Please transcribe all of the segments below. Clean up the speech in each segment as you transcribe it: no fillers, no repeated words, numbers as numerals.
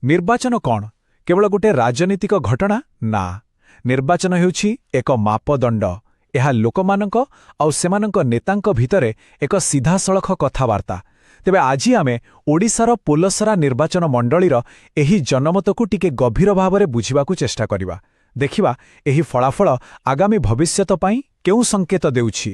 ନିର୍ବାଚନ କ'ଣ କେବଳ ଗୋଟେ ରାଜନୀତିକ ଘଟଣା? ନା, ନିର୍ବାଚନ ହେଉଛି ଏକ ମାପଦଣ୍ଡ। ଏହା ଲୋକମାନଙ୍କ ଆଉ ସେମାନଙ୍କ ନେତାଙ୍କ ଭିତରେ ଏକ ସିଧାସଳଖ କଥାବାର୍ତ୍ତା। ତେବେ ଆଜି ଆମେ ଓଡ଼ିଶାର ପୋଲସରା ନିର୍ବାଚନ ମଣ୍ଡଳୀର ଏହି ଜନମତକୁ ଟିକେ ଗଭୀର ଭାବରେ ବୁଝିବାକୁ ଚେଷ୍ଟା କରିବା। ଦେଖିବା ଏହି ଫଳାଫଳ ଆଗାମୀ ଭବିଷ୍ୟତ ପାଇଁ କେଉଁ ସଂକେତ ଦେଉଛି।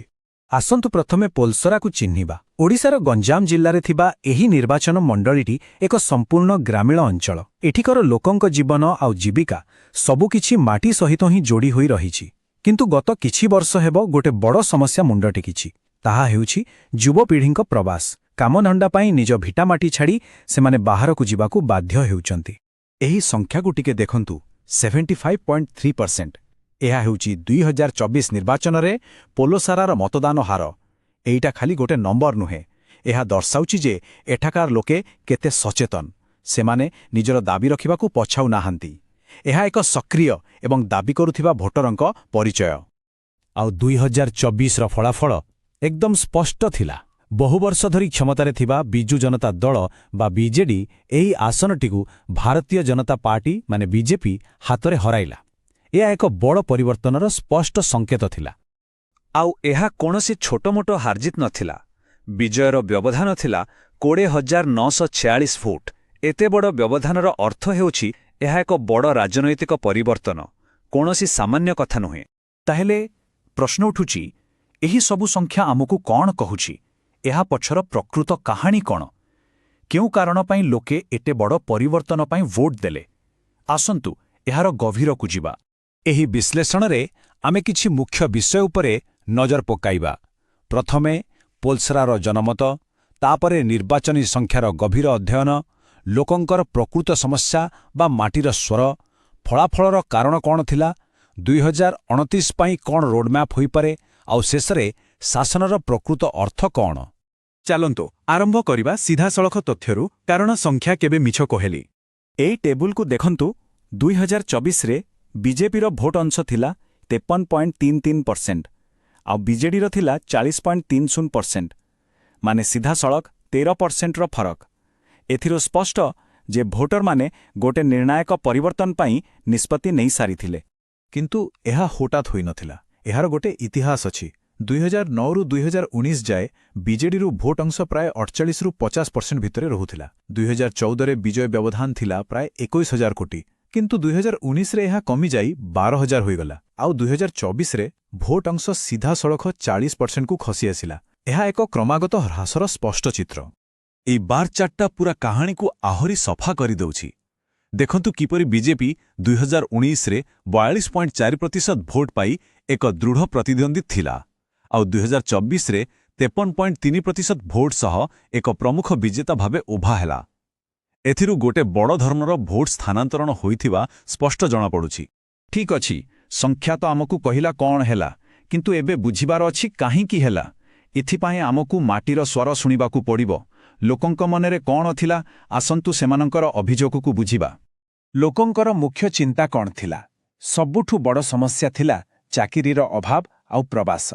ଆସନ୍ତୁ ପ୍ରଥମେ ପୋଲସରାକୁ ଚିହ୍ନିବା। ଓଡ଼ିଶାର ଗଞ୍ଜାମ ଜିଲ୍ଲାରେ ଥିବା ଏହି ନିର୍ବାଚନ ମଣ୍ଡଳୀଟି ଏକ ସମ୍ପୂର୍ଣ୍ଣ ଗ୍ରାମୀଣ ଅଞ୍ଚଳ। ଏଠିକାର ଲୋକଙ୍କ ଜୀବନ ଆଉ ଜୀବିକା ସବୁକିଛି ମାଟି ସହିତ ହିଁ ଯୋଡ଼ି ହୋଇ ରହିଛି। କିନ୍ତୁ ଗତ କିଛି ବର୍ଷ ହେବ ଗୋଟେ ବଡ଼ ସମସ୍ୟା ମୁଣ୍ଡ ଟେକିଛି। ତାହା ହେଉଛି ଯୁବପିଢ଼ିଙ୍କ ପ୍ରବାସ। କାମଧନ୍ଦା ପାଇଁ ନିଜ ଭିଟାମାଟି ଛାଡ଼ି ସେମାନେ ବାହାରକୁ ଯିବାକୁ ବାଧ୍ୟ ହେଉଛନ୍ତି। ଏହି ସଂଖ୍ୟାକୁ ଟିକେ ଦେଖନ୍ତୁ, 75.3%। ଏହା ହେଉଛି 2024 ନିର୍ବାଚନରେ ପୋଲସରାର ମତଦାନ ହାର। ଏଇଟା ଖାଲି ଗୋଟେ ନମ୍ବର ନୁହେଁ, ଏହା ଦର୍ଶାଉଛି ଯେ ଏଠାକାର ଲୋକେ କେତେ ସଚେତନ। ସେମାନେ ନିଜର ଦାବି ରଖିବାକୁ ପଛାଉ ନାହାନ୍ତି। ଏହା ଏକ ସକ୍ରିୟ ଏବଂ ଦାବି କରୁଥିବା ଭୋଟରଙ୍କ ପରିଚୟ। ଆଉ 2024ର ଫଳାଫଳ ଏକଦମ ସ୍ପଷ୍ଟ ଥିଲା। ବହୁ ବର୍ଷ ଧରି କ୍ଷମତାରେ ଥିବା ବିଜୁ ଜନତା ଦଳ ବା ବିଜେଡି ଏହି ଆସନଟିକୁ ଭାରତୀୟ ଜନତା ପାର୍ଟି ମାନେ ବିଜେପି ହାତରେ ହରାଇଲା। ଏହା ଏକ ବଡ଼ ପରିବର୍ତ୍ତନର ସ୍ପଷ୍ଟ ସଂକେତ ଥିଲା। ଆଉ ଏହା କୌଣସି ଛୋଟମୋଟ ହାରଜିତ ନଥିଲା। ବିଜୟର ବ୍ୟବଧାନ ଥିଲା 20,946 ଭୋଟ। ଏତେ ବଡ଼ ବ୍ୟବଧାନର ଅର୍ଥ ହେଉଛି ଏହା ଏକ ବଡ଼ ରାଜନୈତିକ ପରିବର୍ତ୍ତନ, କୌଣସି ସାମାନ୍ୟ କଥା ନୁହେଁ। ତାହେଲେ ପ୍ରଶ୍ନ ଉଠୁଛି, ଏହି ସବୁ ସଂଖ୍ୟା ଆମକୁ କ'ଣ କହୁଛି? ଏହା ପଛର ପ୍ରକୃତ କାହାଣୀ କ'ଣ? କେଉଁ କାରଣ ପାଇଁ ଲୋକେ ଏତେ ବଡ଼ ପରିବର୍ତ୍ତନ ପାଇଁ ଭୋଟ ଦେଲେ? ଆସନ୍ତୁ ଏହାର ଗଭୀରକୁ ଯିବା। ଏହି ବିଶ୍ଳେଷଣରେ ଆମେ କିଛି ମୁଖ୍ୟ ବିଷୟ ଉପରେ ନଜର ପକାଇବା। ପ୍ରଥମେ ପୋଲସରାର ଜନମତ, ତାପରେ ନିର୍ବାଚନୀ ସଂଖ୍ୟାର ଗଭୀର ଅଧ୍ୟୟନ, ଲୋକଙ୍କର ପ୍ରକୃତ ସମସ୍ୟା ବା ମାଟିର ସ୍ୱର, ଫଳାଫଳର କାରଣ କ'ଣ ଥିଲା, 2029 ପାଇଁ କ'ଣ ରୋଡମ୍ୟାପ୍ ହୋଇପାରେ, ଆଉ ଶେଷରେ ଶାସନର ପ୍ରକୃତ ଅର୍ଥ କ'ଣ। ଚାଲନ୍ତୁ ଆରମ୍ଭ କରିବା ସିଧାସଳଖ ତଥ୍ୟରୁ, କାରଣ ସଂଖ୍ୟା କେବେ ମିଛ କହେନି। ଏହି ଟେବୁଲକୁ ଦେଖନ୍ତୁ। 2024ରେ ବିଜେପିର ଭୋଟ ଅଂଶ ଥିଲା 53.33%, ଆଉ ବିଜେଡିର ଥିଲା 40.30%, ମାନେ ସିଧାସଳଖ 13%ର ଫରକ। ଏଥିରୁ ସ୍ପଷ୍ଟ ଯେ ଭୋଟରମାନେ ଗୋଟେ ନିର୍ଣ୍ଣାୟକ ପରିବର୍ତ୍ତନ ପାଇଁ ନିଷ୍ପତ୍ତି ନେଇସାରିଥିଲେ। କିନ୍ତୁ ଏହା ହଠାତ୍ ହୋଇନଥିଲା। ଏହାର ଗୋଟେ ଇତିହାସ ଅଛି। 2009ରୁ 2019 ଯାଏ ବିଜେଡିରୁ ଭୋଟ ଅଂଶ ପ୍ରାୟ 48ରୁ 50% ଭିତରେ ରହୁଥିଲା। 2014ରେ ବିଜୟ ବ୍ୟବଧାନ ଥିଲା ପ୍ରାୟ 21,000 କୋଟି। କିନ୍ତୁ 2019ରେ ଏହା କମିଯାଇ 12,000 ହୋଇଗଲା। ଆଉ 2024ରେ ଭୋଟ ଅଂଶ ସିଧାସଳଖ 40%କୁ ଖସି ଆସିଲା। ଏହା ଏକ କ୍ରମାଗତ ହ୍ରାସର ସ୍ପଷ୍ଟ ଚିତ୍ର। ଏହି ବାର ଚାର୍ଟଟା ପୁରା କାହାଣୀକୁ ଆହୁରି ସଫା କରିଦେଉଛି। ଦେଖନ୍ତୁ କିପରି ବିଜେପି 2019ରେ 42.4% ଭୋଟ ପାଇ ଏକ ଦୃଢ଼ ପ୍ରତିଦ୍ୱନ୍ଦ୍ୱୀ ଥିଲା, ଆଉ 2024ରେ 53.3% ଭୋଟ ସହ ଏକ ପ୍ରମୁଖ ବିଜେତା ଭାବେ ଉଭା ହେଲା। ଏଥିରୁ ଗୋଟେ ବଡ଼ ଧରଣର ଭୋଟ ସ୍ଥାନାନ୍ତରଣ ହୋଇଥିବା ସ୍ପଷ୍ଟ ଜଣାପଡ଼ୁଛି। ଠିକ୍ ଅଛି, ସଂଖ୍ୟା ତ ଆମକୁ କହିଲା କ'ଣ ହେଲା, କିନ୍ତୁ ଏବେ ବୁଝିବାର ଅଛି କାହିଁକି ହେଲା। ଏଥିପାଇଁ ଆମକୁ ମାଟିର ସ୍ୱର ଶୁଣିବାକୁ ପଡ଼ିବ। ଲୋକଙ୍କ ମନରେ କ'ଣ ଥିଲା, ଆସନ୍ତୁ ସେମାନଙ୍କର ଅଭିଯୋଗକୁ ବୁଝିବା। ଲୋକଙ୍କର ମୁଖ୍ୟ ଚିନ୍ତା କ'ଣ ଥିଲା? ସବୁଠୁ ବଡ଼ ସମସ୍ୟା ଥିଲା ଚାକିରିର ଅଭାବ ଆଉ ପ୍ରବାସ।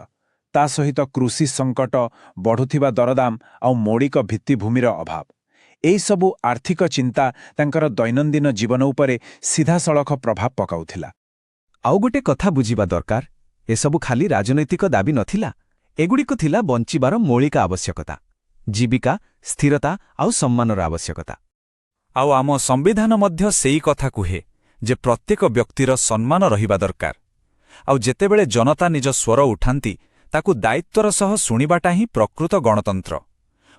ତା ସହିତ କୃଷି ସଙ୍କଟ, ବଢ଼ୁଥିବା ଦରଦାମ ଆଉ ମୌଳିକ ଭିତ୍ତିଭୂମିର ଅଭାବ। ଏହିସବୁ ଆର୍ଥିକ ଚିନ୍ତା ତାଙ୍କର ଦୈନନ୍ଦିନ ଜୀବନ ଉପରେ ସିଧାସଳଖ ପ୍ରଭାବ ପକାଉଥିଲା। ଆଉ ଗୋଟେ କଥା ବୁଝିବା ଦରକାର, ଏସବୁ ଖାଲି ରାଜନୈତିକ ଦାବି ନଥିଲା। ଏଗୁଡ଼ିକ ଥିଲା ବଞ୍ଚିବାର ମୌଳିକ ଆବଶ୍ୟକତା, ଜୀବିକା, ସ୍ଥିରତା ଆଉ ସମ୍ମାନର ଆବଶ୍ୟକତା। ଆଉ ଆମ ସମ୍ବିଧାନ ମଧ୍ୟ ସେଇ କଥା କୁହେ ଯେ ପ୍ରତ୍ୟେକ ବ୍ୟକ୍ତିର ସମ୍ମାନ ରହିବା ଦରକାର। ଆଉ ଯେତେବେଳେ ଜନତା ନିଜ ସ୍ୱର ଉଠାନ୍ତି, ତାକୁ ଦାୟିତ୍ୱର ସହ ଶୁଣିବାଟା ହିଁ ପ୍ରକୃତ ଗଣତନ୍ତ୍ର।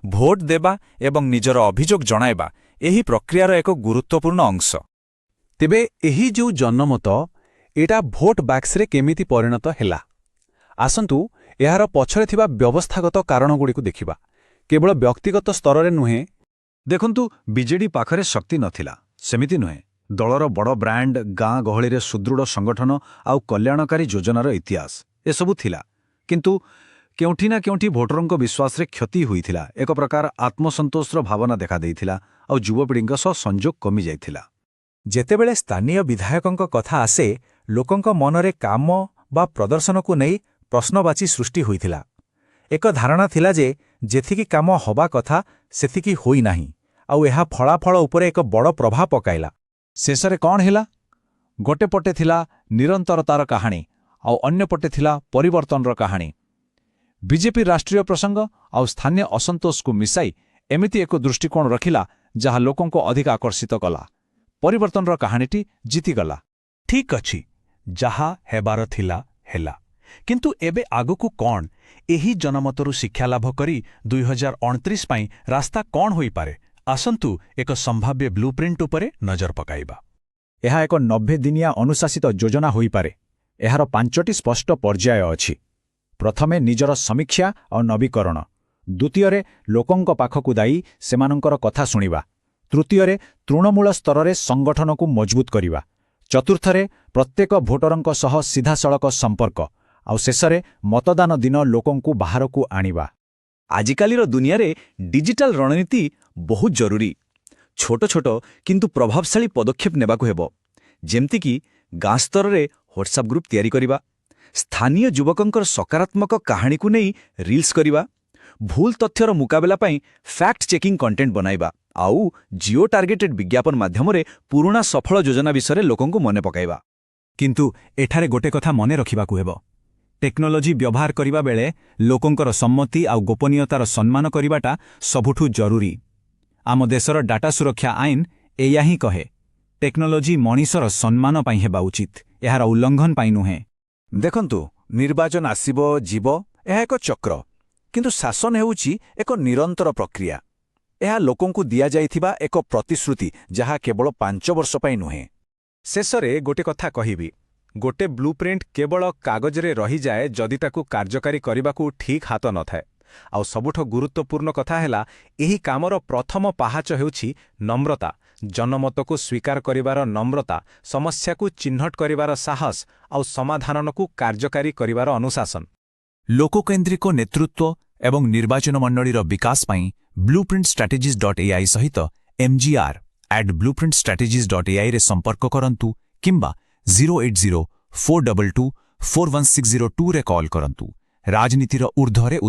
ଭୋଟ ଦେବା ଏବଂ ନିଜର ଅଭିଯୋଗ ଜଣାଇବା ଏହି ପ୍ରକ୍ରିୟାର ଏକ ଗୁରୁତ୍ୱପୂର୍ଣ୍ଣ ଅଂଶ। ତେବେ ଏହି ଯେଉଁ ଜନମତ, ଏଇଟା ଭୋଟ ବାକ୍ସରେ କେମିତି ପରିଣତ ହେଲା? ଆସନ୍ତୁ ଏହାର ପଛରେ ଥିବା ବ୍ୟବସ୍ଥାଗତ କାରଣଗୁଡ଼ିକୁ ଦେଖିବା। କେବଳ ବ୍ୟକ୍ତିଗତ ସ୍ତରରେ ନୁହେଁ। ଦେଖନ୍ତୁ, ବିଜେଡି ପାଖରେ ଶକ୍ତି ନଥିଲା, ସେମିତି ନୁହେଁ। ଦଳର ବଡ଼ ବ୍ରାଣ୍ଡ, ଗାଁ ଗହଳିରେ ସୁଦୃଢ଼ ସଂଗଠନ ଆଉ କଲ୍ୟାଣକାରୀ ଯୋଜନାର ଇତିହାସ ଏସବୁ ଥିଲା। କିନ୍ତୁ କେଉଁଠି ନା କେଉଁଠି ଭୋଟରଙ୍କ ବିଶ୍ୱାସରେ କ୍ଷତି ହୋଇଥିଲା। ଏକ ପ୍ରକାର ଆତ୍ମସନ୍ତୋଷର ଭାବନା ଦେଖାଦେଇଥିଲା, ଆଉ ଯୁବପିଢ଼ିଙ୍କ ସହ ସଂଯୋଗ କମିଯାଇଥିଲା। ଯେତେବେଳେ ସ୍ଥାନୀୟ ବିଧାୟକଙ୍କ କଥା ଆସେ, ଲୋକଙ୍କ ମନରେ କାମ ବା ପ୍ରଦର୍ଶନକୁ ନେଇ ପ୍ରଶ୍ନବାଚୀ ସୃଷ୍ଟି ହୋଇଥିଲା। ଏକ ଧାରଣା ଥିଲା ଯେ ଯେତିକି କାମ ହବା କଥା ସେତିକି ହୋଇନାହିଁ, ଆଉ ଏହା ଫଳାଫଳ ଉପରେ ଏକ ବଡ଼ ପ୍ରଭାବ ପକାଇଲା। ଶେଷରେ କ'ଣ ହେଲା? ଗୋଟେ ପଟେ ଥିଲା ନିରନ୍ତରତାର କାହାଣୀ ଆଉ ଅନ୍ୟପଟେ ଥିଲା ପରିବର୍ତ୍ତନର କାହାଣୀ। ବିଜେପି ରାଷ୍ଟ୍ରୀୟ ପ୍ରସଙ୍ଗ ଆଉ ସ୍ଥାନୀୟ ଅସନ୍ତୋଷକୁ ମିଶାଇ ଏମିତି ଏକ ଦୃଷ୍ଟିକୋଣ ରଖିଲା ଯାହା ଲୋକଙ୍କୁ ଅଧିକ ଆକର୍ଷିତ କଲା। ପରିବର୍ତ୍ତନର କାହାଣୀଟି ଜିତିଗଲା। ଠିକ୍ ଅଛି, ଯାହା ହେବାର ଥିଲା ହେଲା। କିନ୍ତୁ ଏବେ ଆଗକୁ କ'ଣ? ଏହି ଜନମତରୁ ଶିକ୍ଷାଲାଭ କରି 2029 ପାଇଁ ରାସ୍ତା କ'ଣ ହୋଇପାରେ? ଆସନ୍ତୁ ଏକ ସମ୍ଭାବ୍ୟ ବ୍ଲୁପ୍ରିଣ୍ଟ ଉପରେ ନଜର ପକାଇବା। ଏହା ଏକ 90 ଦିନିଆ ଅନୁଶାସିତ ଯୋଜନା ହୋଇପାରେ। ଏହାର 5ଟି ସ୍ପଷ୍ଟ ପର୍ଯ୍ୟାୟ ଅଛି। ପ୍ରଥମେ ନିଜର ସମୀକ୍ଷା ଆଉ ନବୀକରଣ। ଦ୍ୱିତୀୟରେ ଲୋକଙ୍କ ପାଖକୁ ଯାଇ ସେମାନଙ୍କର କଥା ଶୁଣିବା। ତୃତୀୟରେ ତୃଣମୂଳ ସ୍ତରରେ ସଂଗଠନକୁ ମଜବୁତ କରିବା। ଚତୁର୍ଥରେ ପ୍ରତ୍ୟେକ ଭୋଟରଙ୍କ ସହ ସିଧାସଳଖ ସମ୍ପର୍କ। ଆଉ ଶେଷରେ ମତଦାନ ଦିନ ଲୋକଙ୍କୁ ବାହାରକୁ ଆଣିବା। ଆଜିକାଲିର ଦୁନିଆରେ ଡିଜିଟାଲ ରଣନୀତି ବହୁତ ଜରୁରୀ। ଛୋଟ ଛୋଟ କିନ୍ତୁ ପ୍ରଭାବଶାଳୀ ପଦକ୍ଷେପ ନେବାକୁ ହେବ। ଯେମିତିକି ଗାଁ ସ୍ତରରେ ହ୍ୱାଟ୍ସଆପ୍ ଗ୍ରୁପ୍ ତିଆରି କରିବା, ସ୍ଥାନୀୟ ଯୁବକଙ୍କର ସକାରାତ୍ମକ କାହାଣୀକୁ ନେଇ ରିଲ୍ସ କରିବା, ଭୁଲ ତଥ୍ୟର ମୁକାବିଲା ପାଇଁ ଫ୍ୟାକ୍ଟ ଚେକିଂ କଣ୍ଟେଣ୍ଟ ବନାଇବା, ଆଉ ଜିଓ ଟାର୍ଗେଟେଡ୍ ବିଜ୍ଞାପନ ମାଧ୍ୟମରେ ପୁରୁଣା ସଫଳ ଯୋଜନା ବିଷୟରେ ଲୋକଙ୍କୁ ମନେ ପକାଇବା। କିନ୍ତୁ ଏଠାରେ ଗୋଟେ କଥା ମନେ ରଖିବାକୁ ହେବ। ଟେକ୍ନୋଲୋଜି ବ୍ୟବହାର କରିବା ବେଳେ ଲୋକଙ୍କର ସମ୍ମତି ଆଉ ଗୋପନୀୟତାର ସମ୍ମାନ କରିବାଟା ସବୁଠୁ ଜରୁରୀ। ଆମ ଦେଶର ଡାଟା ସୁରକ୍ଷା ଆଇନ ଏଇଆ ହିଁ କହେ। ଟେକ୍ନୋଲୋଜି ମଣିଷର ସମ୍ମାନ ପାଇଁ ହେବା ଉଚିତ, ଏହାର ଉଲ୍ଲଂଘନ ପାଇଁ ନୁହେଁ। ଦେଖନ୍ତୁ, ନିର୍ବାଚନ ଆସିବ ଯିବ, ଏହା ଏକ ଚକ୍ର। କିନ୍ତୁ ଶାସନ ହେଉଛି ଏକ ନିରନ୍ତର ପ୍ରକ୍ରିୟା। ଏହା ଲୋକଙ୍କୁ ଦିଆଯାଇଥିବା ଏକ ପ୍ରତିଶ୍ରୁତି ଯାହା କେବଳ 5 ବର୍ଷ ପାଇଁ ନୁହେଁ। ଶେଷରେ ଗୋଟେ କଥା କହିବି, ଗୋଟେ ବ୍ଲୁପ୍ରିଣ୍ଟ କେବଳ କାଗଜରେ ରହିଯାଏ ଯଦି ତାକୁ କାର୍ଯ୍ୟକାରୀ କରିବାକୁ ଠିକ୍ ହାତ ନଥାଏ। ଆଉ ସବୁଠୁ ଗୁରୁତ୍ୱପୂର୍ଣ୍ଣ କଥା ହେଲା, ଏହି କାମର ପ୍ରଥମ ପାହାଚ ହେଉଛି ନମ୍ରତା। ଜନମତକୁ ସ୍ୱୀକାର କରିବାର ନମ୍ରତା, ସମସ୍ୟାକୁ ଚିହ୍ନଟ କରିବାର ସାହସ ଆଉ ସମାଧାନକୁ କାର୍ଯ୍ୟକାରୀ କରିବାର ଅନୁଶାସନ। ଲୋକକେନ୍ଦ୍ରିକ ନେତୃତ୍ୱ ଏବଂ ନିର୍ବାଚନ ମଣ୍ଡଳୀର ବିକାଶ ପାଇଁ blueprintstrategies.ai ସହିତ mgr@blueprintstrategies.ai ରେ ସମ୍ପର୍କ କରନ୍ତୁ କିମ୍ବା 08042241602 ରେ କଲ୍ କରନ୍ତୁ। ରାଜନୀତିର ଊର୍ଦ୍ଧ୍ୱରେ